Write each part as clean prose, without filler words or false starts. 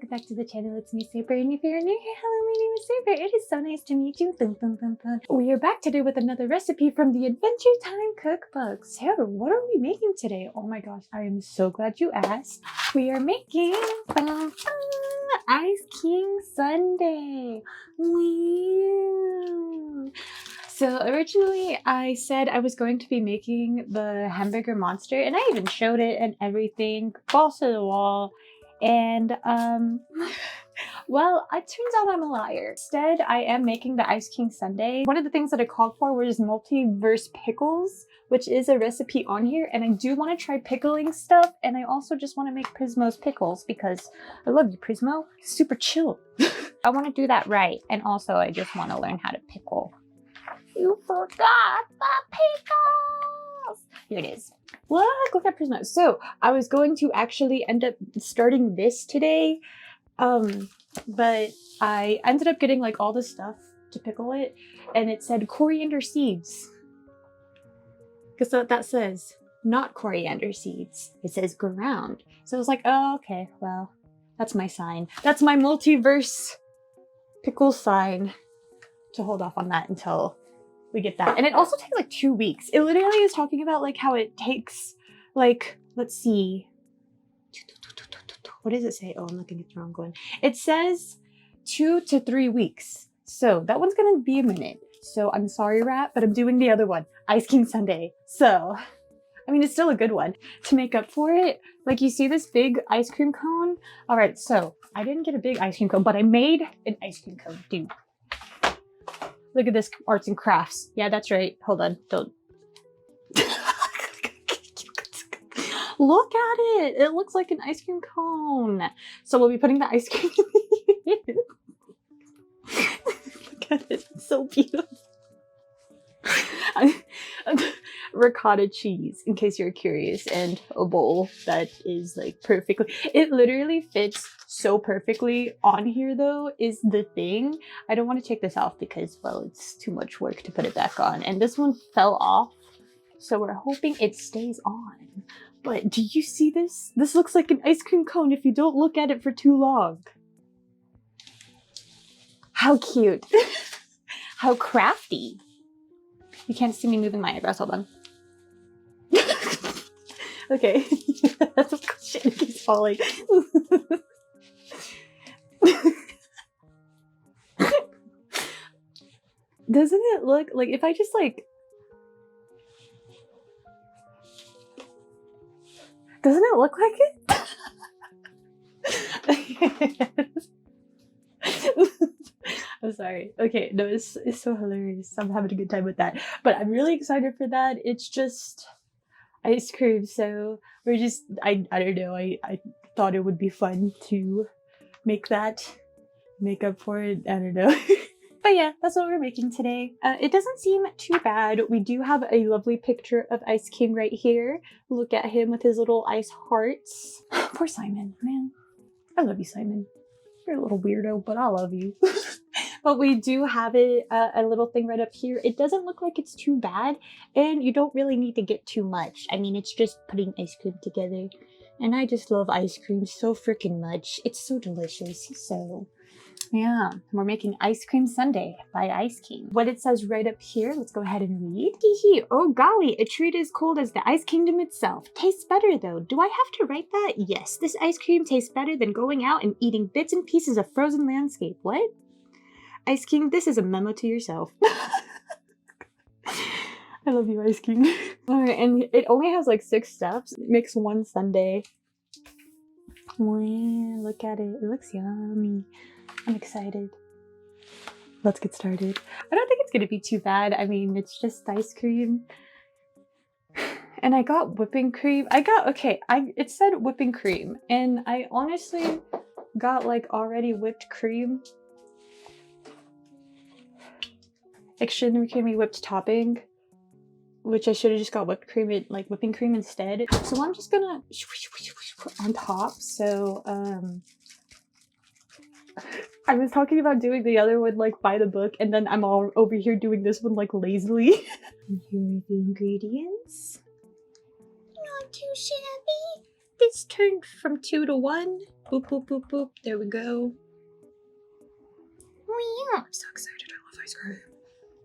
welcome back to the channel. It's me, Searbear, and if you're new here, hello, my name is Searbear. It is so nice to meet you. Dun, dun, dun, dun. We are back today with another recipe from the Adventure Time Cookbook. So, what are we making today? Oh my gosh, I am so glad you asked. We are making Ice King Sundae. Wow. So originally I said I was going to be making the hamburger monster, and I even showed it and everything, balls to the wall, and well, it turns out I'm a liar. Instead, I am making the Ice King Sundae. One of the things that I called for was multiverse pickles, which is a recipe on here, and I do want to try pickling stuff, and I also just want to make Prismo's pickles because I love you, Prismo. Super chill. I want to do that right, and also I just want to learn how to pickle. You forgot the pickles! Here it is. Look at Prismo. So, I was going to actually end up starting this today, but I ended up getting like all the stuff to pickle it, and it said coriander seeds. Because what that says, not coriander seeds. It says ground. So I was like, oh, okay, well, that's my sign. That's my multiverse pickle sign to hold off on that until we get that. And it also takes like 2 weeks. It literally is talking about like how it takes like, let's see. What does it say? Oh, I'm looking at the wrong one. It says 2 to 3 weeks. So that one's gonna be a minute. So I'm sorry, Rat, but I'm doing the other one, Ice King Sundae. So, I mean, it's still a good one. To make up for it, like you see this big ice cream cone? All right, so I didn't get a big ice cream cone, but I made an ice cream cone, dude. Look at this arts and crafts. Yeah, that's right. Hold on, don't. Look at it. It looks like an ice cream cone. So we'll be putting the ice cream in. Look at it. It's so beautiful. Ricotta cheese, in case you're curious, and a bowl that is like perfectly. It literally fits so perfectly on here, though, is the thing. I don't want to take this off because, well, it's too much work to put it back on. And this one fell off, so we're hoping it stays on. But do you see this? This looks like an ice cream cone if you don't look at it for too long. How cute. How crafty. You can't see me moving my eyebrows. Hold on. Okay. Oh, shit, it keeps falling. Doesn't it look like if I just like... Doesn't it look like it? I'm sorry. Okay, no, it's so hilarious. I'm having a good time with that. But I'm really excited for that. It's just ice cream, so we're just I don't know. I thought it would be fun to make that, make up for it. I don't know. But yeah, that's what we're making today. It doesn't seem too bad. We do have a lovely picture of Ice King right here. Look at him with his little ice hearts. Poor Simon, man. I love you, Simon. You're a little weirdo, but I love you. But we do have it, a little thing right up here. It doesn't look like it's too bad, and you don't really need to get too much. I mean, it's just putting ice cream together. And I just love ice cream so freaking much. It's so delicious. So, yeah, we're making Ice Cream Sundae by Ice King. What it says right up here, let's go ahead and read. Hee. Oh golly, a treat as cold as the Ice Kingdom itself. Tastes better though. Do I have to write that? Yes, this ice cream tastes better than going out and eating bits and pieces of frozen landscape. What? Ice King, this is a memo to yourself. I love you, Ice King. Alright, and it only has like 6 steps. Mix 1 sundae. Wow, look at it. It looks yummy. I'm excited. Let's get started. I don't think it's gonna be too bad. I mean, it's just ice cream. And I got whipping cream. It said whipping cream. And I honestly got like already whipped cream. Extremely creamy whipped topping, which I should have just got whipping cream instead. So I'm just gonna put on top. So I was talking about doing the other one like by the book, and then I'm all over here doing this one like lazily. And here are the ingredients. Not too shabby. This turned from 2 to 1. Boop, boop, boop, boop. There we go. Oh yeah, I'm so excited. I love ice cream.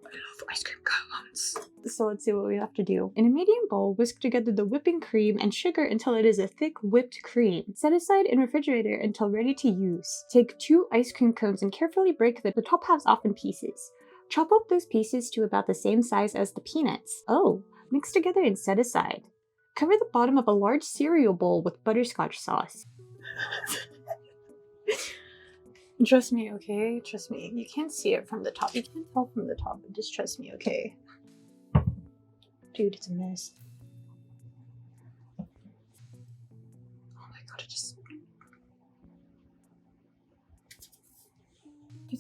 I love ice cream cones. So let's see what we have to do. In a medium bowl, whisk together the whipping cream and sugar until it is a thick whipped cream. Set aside in refrigerator until ready to use. Take 2 ice cream cones and carefully break the top halves off in pieces. Chop up those pieces to about the same size as the peanuts. Oh, mix together and set aside. Cover the bottom of a large cereal bowl with butterscotch sauce. Trust me, okay? Trust me. You can't see it from the top. You can't tell from the top, but just trust me, okay? Dude, it's a mess. Oh my god, it just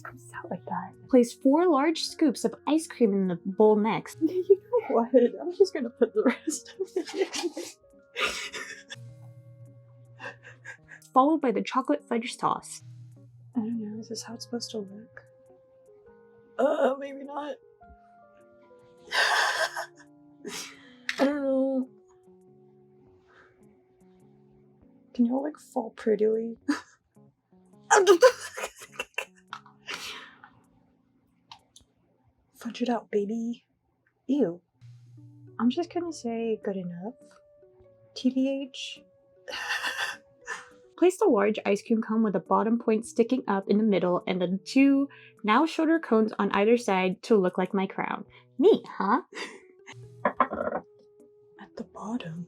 comes out like that. Place 4 large scoops of ice cream in the bowl next. You know what? I'm just gonna put the rest of it in. Followed by the chocolate fudge sauce. I don't know, is this how it's supposed to look? Maybe not. I don't know. Can y'all like fall prettily? Fudge it out, baby. Ew. I'm just gonna say good enough. TBH. Place the large ice cream cone with the bottom point sticking up in the middle and the 2 now shorter cones on either side to look like my crown. Neat, huh? At the bottom.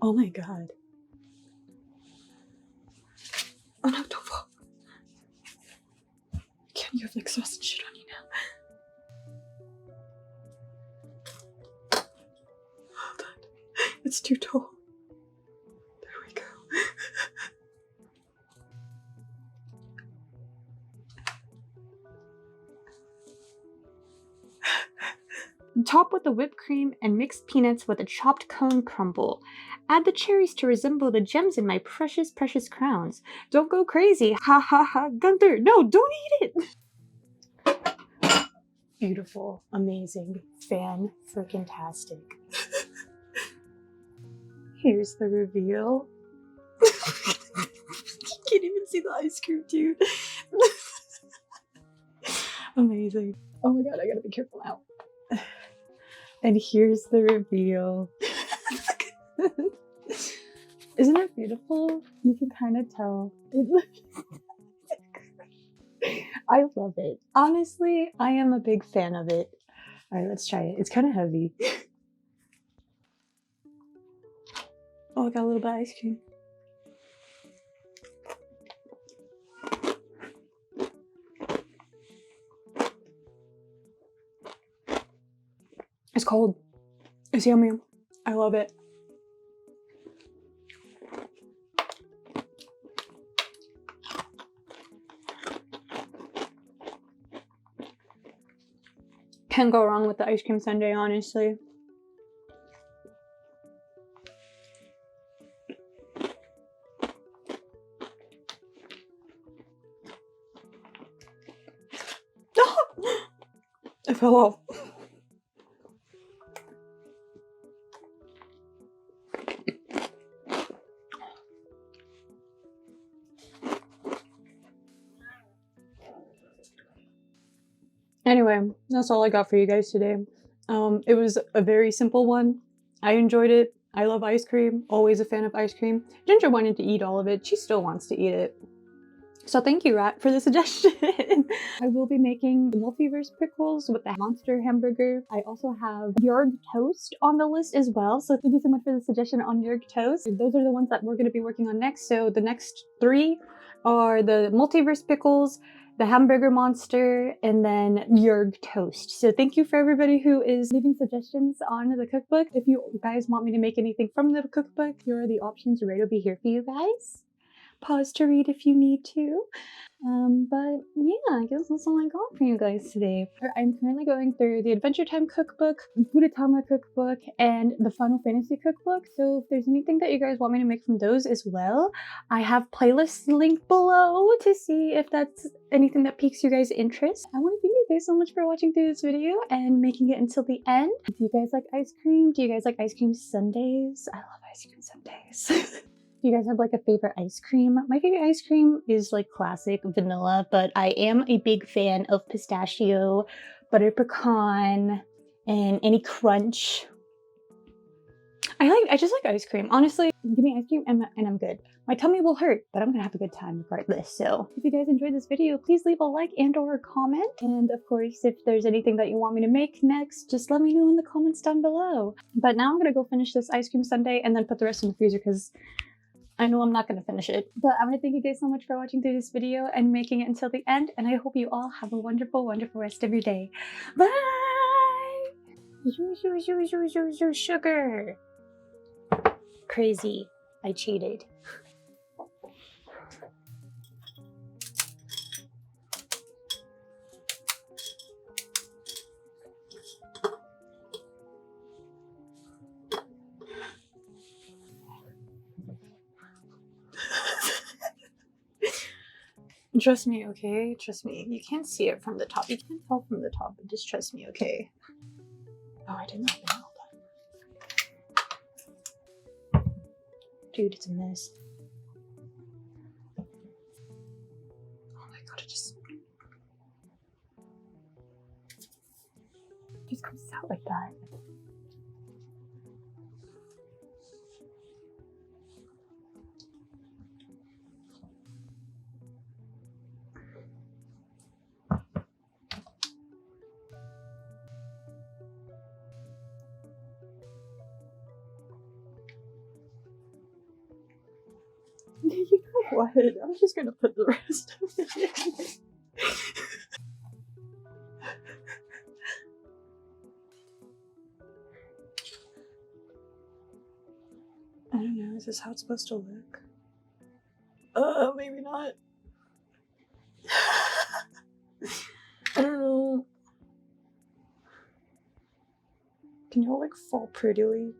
Oh my god. Oh no, don't fall. Ken, you have like sauce and shit on you now. Hold on. It's too tall. There we go. Top with the whipped cream and mixed peanuts with a chopped cone crumble. Add the cherries to resemble the gems in my precious, precious crowns. Don't go crazy. Ha ha ha. Gunther, no, don't eat it. Beautiful, amazing, fan-freaking-tastic. Here's the reveal. You can't even see the ice cream, dude. Amazing. Oh my god, I gotta be careful now. And here's the reveal. Isn't it beautiful? You can kind of tell. I love it. Honestly, I am a big fan of it. Alright, let's try it. It's kind of heavy. Oh, I got a little bit of ice cream. It's cold. It's yummy. I love it. Can't go wrong with the ice cream sundae, honestly. It fell off. Anyway, that's all I got for you guys today. It was a very simple one. I enjoyed it. I love ice cream. Always a fan of ice cream. Ginger wanted to eat all of it. She still wants to eat it. So thank you, Rat, for the suggestion. I will be making the multiverse pickles with the monster hamburger. I also have York toast on the list as well. So thank you so much for the suggestion on York toast. Those are the ones that we're going to be working on next. So the next 3 are the multiverse pickles, the hamburger monster, and then York toast. So thank you for everybody who is leaving suggestions on the cookbook. If you guys want me to make anything from the cookbook, here are the options right over here for you guys. Pause to read if you need to. But yeah, I guess that's all I got for you guys today. I'm currently going through the Adventure Time Cookbook, Gudetama Cookbook, and the Final Fantasy Cookbook. So if there's anything that you guys want me to make from those as well, I have playlists linked below to see if that's anything that piques you guys' interest. I want to thank you guys so much for watching through this video and making it until the end. Do you guys like ice cream? Do you guys like ice cream sundaes? I love ice cream sundaes. Do you guys have like a favorite ice cream? My favorite ice cream is like classic vanilla, but I am a big fan of pistachio, butter pecan, and any crunch. I just like ice cream. Honestly, give me ice cream and I'm good. My tummy will hurt, but I'm gonna have a good time regardless. So if you guys enjoyed this video, please leave a like and or a comment. And of course, if there's anything that you want me to make next, just let me know in the comments down below. But now I'm gonna go finish this ice cream sundae and then put the rest in the freezer because I know I'm not going to finish it. But I want to thank you guys so much for watching through this video and making it until the end. And I hope you all have a wonderful, wonderful rest of your day. Bye! Sugar! Crazy. I cheated. Trust me, okay? Trust me. You can't see it from the top. You can't tell from the top, but just trust me, okay? Oh, I did not know that. Dude, it's a mess. Oh my god, it just comes out like that. You know what? I'm just gonna put the rest of it in. I don't know, is this how it's supposed to look? Maybe not. I don't know. Can y'all like fall prettily?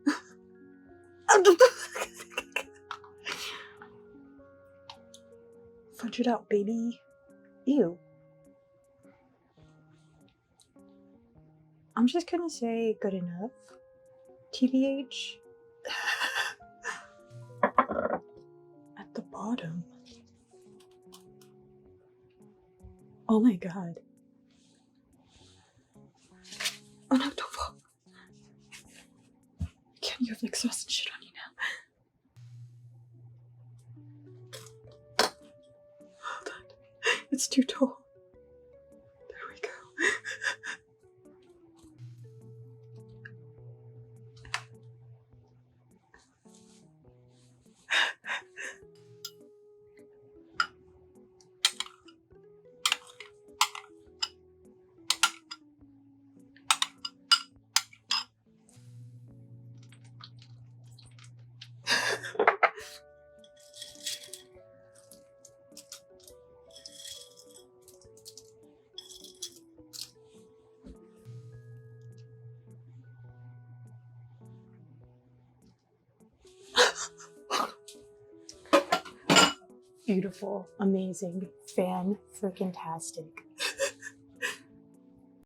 Fudge it out, baby. Ew. I'm just gonna say good enough. TBH. At the bottom. Oh my god. Oh no, don't fall. Can't you have like sauce and shit on you now? Hold on. It's too tall. There we go. Beautiful, amazing, fan-freaking-tastic.